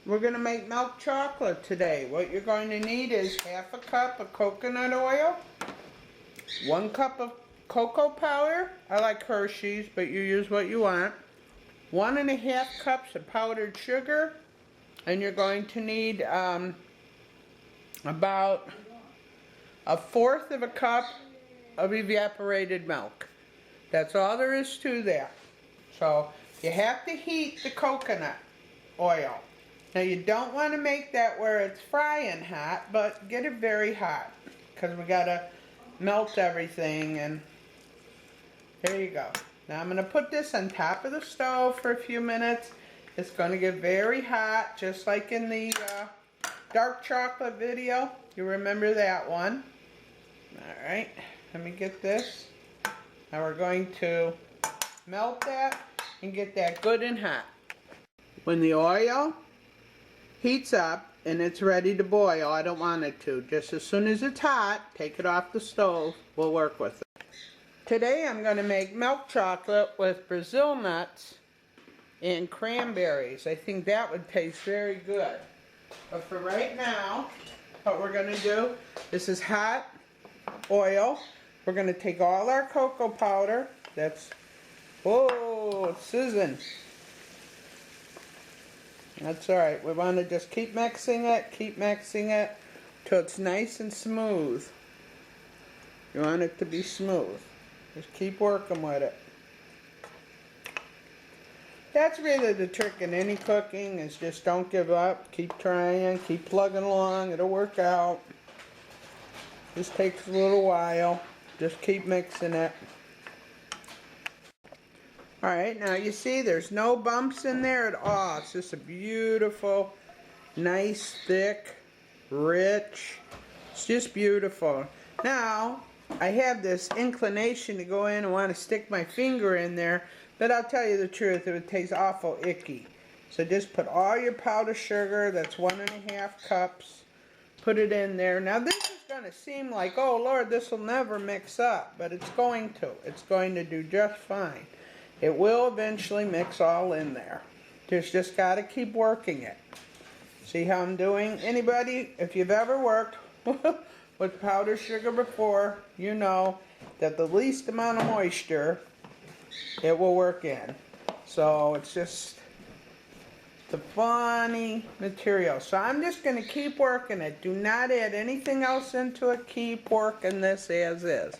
We're going to make milk chocolate today. What you're going to need is half a cup of coconut oil, 1 cup of cocoa powder. I like Hershey's, but you use what you want. 1½ cups of powdered sugar, and you're going to need about 1/4 of a cup of evaporated milk. That's all there is to that. So you have to heat the coconut oil. Now you don't want to make that where it's frying hot, but get it very hot because we got to melt everything. And there you go. Now I'm going to put this on top of the stove for a few minutes. It's going to get very hot, just like in the dark chocolate video. You remember that one. Alright, let me get this. Now we're going to melt that and get that good and hot. When the oil heats up and it's ready to boil, I don't want it to. Just as soon as it's hot, take it off the stove. We'll work with it. Today I'm going to make milk chocolate with Brazil nuts and cranberries. I think that would taste very good. But for right now, what we're going to do, this is hot oil. We're going to take all our cocoa powder. That's, whoa, it's sizzling. That's alright. We want to just keep mixing it till it's nice and smooth. You want it to be smooth. Just keep working with it. That's really the trick in any cooking, is just don't give up. Keep trying, keep plugging along. It'll work out. This takes a little while. Just keep mixing it. Alright, now you see there's no bumps in there at all. It's just a beautiful, nice, thick, rich. It's just beautiful. Now, I have this inclination to go in and want to stick my finger in there, but I'll tell you the truth, it would taste awful icky. So just put all your powdered sugar, that's 1½ cups, put it in there. Now this is going to seem like, oh Lord, this will never mix up, but it's going to. It's going to do just fine. It will eventually mix all in there. Just got to keep working it. See how I'm doing? Anybody, if you've ever worked with powdered sugar before, you know that the least amount of moisture it will work in. So it's just the funny material. So I'm just going to keep working it. Do not add anything else into it. Keep working this as is.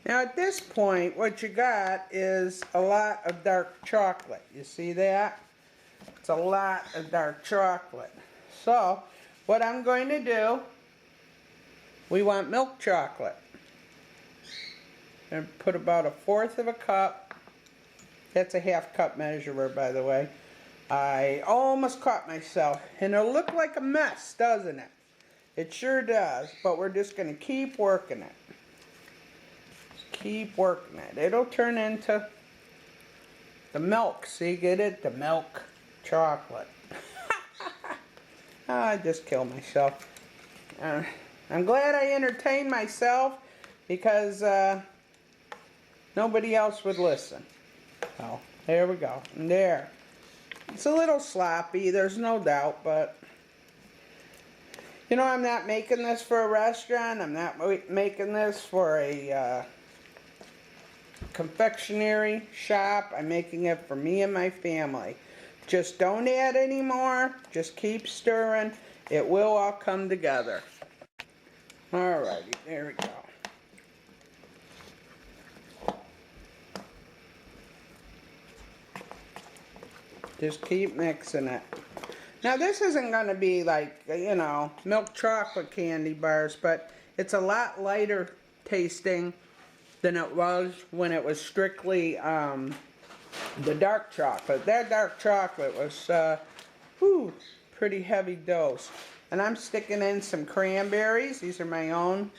Now at this point, what you got is a lot of dark chocolate. You see that? It's a lot of dark chocolate. So what I'm going to do, we want milk chocolate. And put about 1/4 of a cup. That's a ½ cup measurer, by the way. I almost caught myself. And it'll look like a mess, doesn't it? It sure does. But we're just going to keep working it. Just keep working it. It'll turn into the milk. See, get it? The milk chocolate. I just killed myself. I'm glad I entertained myself because nobody else would listen. Oh, there we go. And there. It's a little sloppy, there's no doubt, but you know, I'm not making this for a restaurant. I'm not making this for a confectionery shop. I'm making it for me and my family. Just don't add any more. Just keep stirring. It will all come together. Alrighty, there we go. Just keep mixing it. Now this isn't going to be like, you know, milk chocolate candy bars, but it's a lot lighter tasting than it was when it was strictly the dark chocolate. That dark chocolate was pretty heavy dose. And I'm sticking in some cranberries. These are my own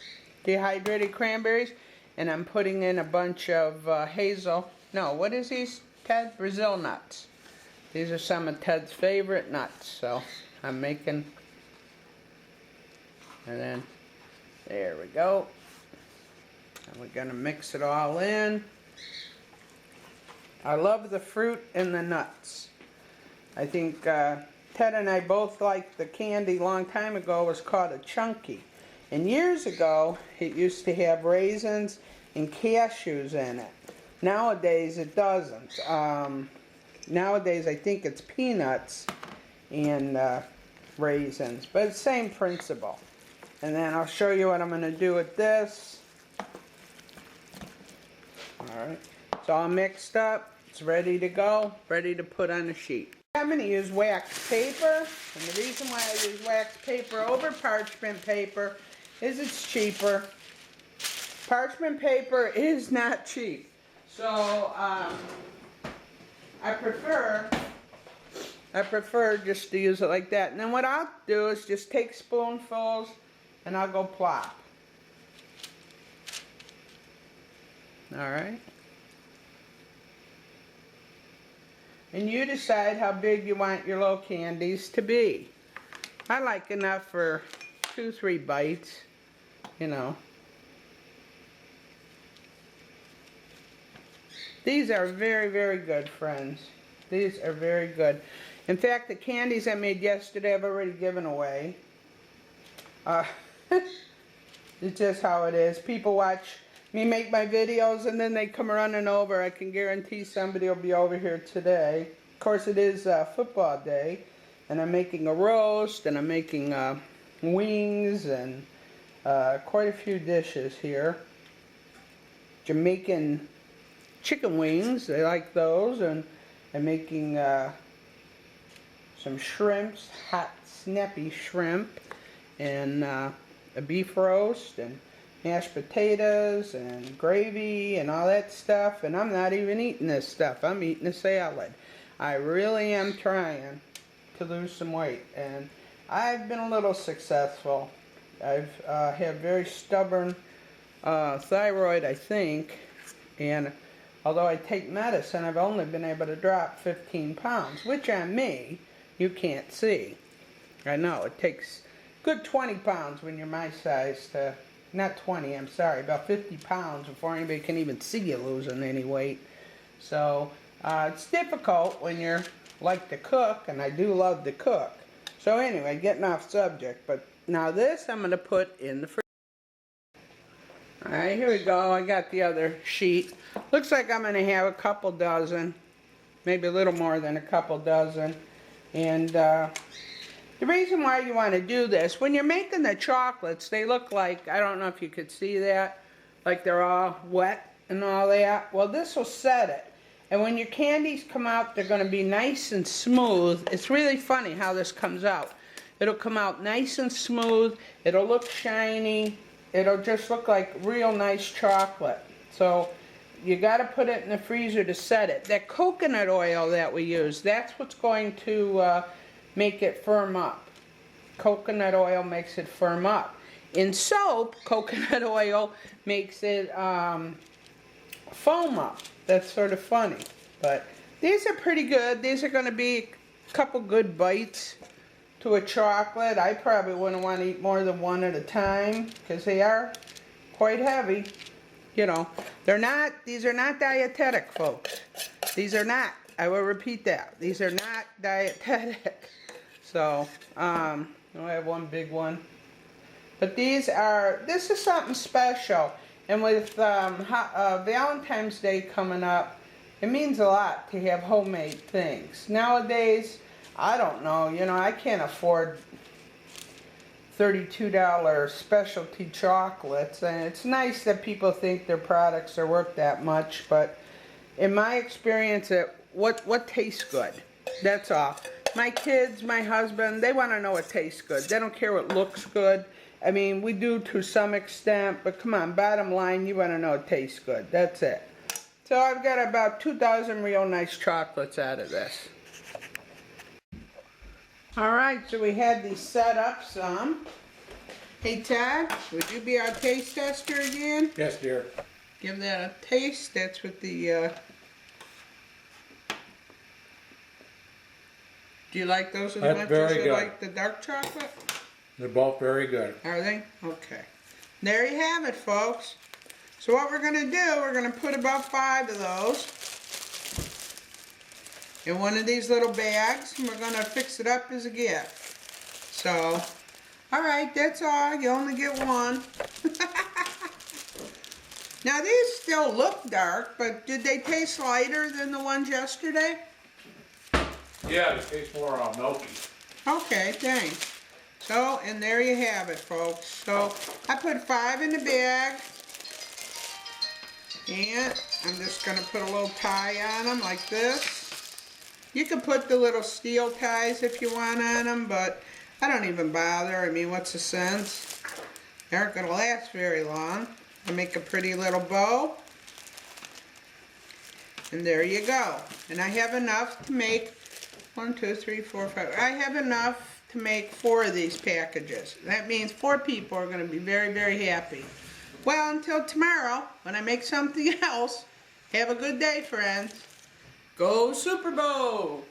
dehydrated cranberries. And I'm putting in a bunch of what is these, Ted? Brazil nuts. These are some of Ted's favorite nuts. So I'm making, and then there we go. And we're going to mix it all in. I love the fruit and the nuts. I think Ted and I both liked the candy a long time ago. It was called a Chunky. And years ago, it used to have raisins and cashews in it. Nowadays, it doesn't. Nowadays, I think it's peanuts and raisins, but it's the same principle. And then I'll show you what I'm going to do with this. Alright, it's all mixed up. It's ready to go, ready to put on the sheet. I'm going to use wax paper, and the reason why I use wax paper over parchment paper is it's cheaper. Parchment paper is not cheap, so I prefer just to use it like that. And then what I'll do is just take spoonfuls and I'll go plop. Alright. And you decide how big you want your little candies to be. I like enough for 2-3 bites, you know. These are very, very good, friends. These are very good. In fact, the candies I made yesterday I've already given away. It's just how it is. People watch me make my videos and then they come running over. I can guarantee somebody will be over here today. Of course, it is football day, and I'm making a roast, and I'm making wings, and quite a few dishes here. Jamaican chicken wings, they like those, and I'm making some shrimps, hot snappy shrimp, and a beef roast, and mashed potatoes and gravy and all that stuff. And I'm not even eating this stuff. I'm eating a salad. I really am trying to lose some weight, and I've been a little successful. I've had very stubborn thyroid, I think, and although I take medicine, I've only been able to drop 15 pounds, which on me, you can't see. I know, it takes good 20 pounds when you're my size to, not 20, I'm sorry, about 50 pounds before anybody can even see you losing any weight. So, it's difficult when you're like to cook, and I do love to cook. So anyway, getting off subject, but now this I'm going to put in the fridge. Alright, here we go. I got the other sheet. Looks like I'm going to have a couple dozen, maybe a little more than a couple dozen. And the reason why you want to do this, when you're making the chocolates, they look like, I don't know if you could see that, like they're all wet and all that. Well, this will set it. And when your candies come out, they're going to be nice and smooth. It's really funny how this comes out. It'll come out nice and smooth. It'll look shiny. It'll just look like real nice chocolate. So you got to put it in the freezer to set it. That coconut oil that we use, that's what's going to make it firm up. Coconut oil makes it firm up. In soap, coconut oil makes it foam up. That's sort of funny. But these are pretty good. These are going to be a couple good bites to a chocolate. I probably wouldn't want to eat more than one at a time because they are quite heavy. You know, these are not dietetic, folks. These are not. I will repeat that. These are not dietetic. So, I have one big one. But this is something special. And with Valentine's Day coming up, it means a lot to have homemade things. Nowadays, I don't know, you know, I can't afford $32 specialty chocolates, and it's nice that people think their products are worth that much, but in my experience, what tastes good? That's all. My kids, my husband, they want to know what tastes good. They don't care what looks good. I mean, we do to some extent, but come on, bottom line, you want to know it tastes good. That's it. So I've got about 2,000 real nice chocolates out of this. Alright, so we had these set up some. Hey Todd, would you be our taste tester again? Yes, dear. Give that a taste. That's what the... Do you like those as much as you like the dark chocolate? They're both very good. Are they? Okay. There you have it, folks. So what we're going to do, we're going to put about 5 of those. in one of these little bags, and we're gonna fix it up as a gift. So, alright, that's all. You only get one. Now these still look dark, but did they taste lighter than the ones yesterday? Yeah, it tastes more milky. Okay, thanks. So, and there you have it, folks. So, I put 5 in the bag. And I'm just going to put a little tie on them like this. You can put the little steel ties if you want on them, but I don't even bother. I mean, what's the sense? They aren't going to last very long. I make a pretty little bow. And there you go. And I have enough to make 1, 2, 3, 4, 5. I have enough to make 4 of these packages. That means 4 people are going to be very, very happy. Well, until tomorrow, when I make something else, have a good day, friends. Go Super Bowl!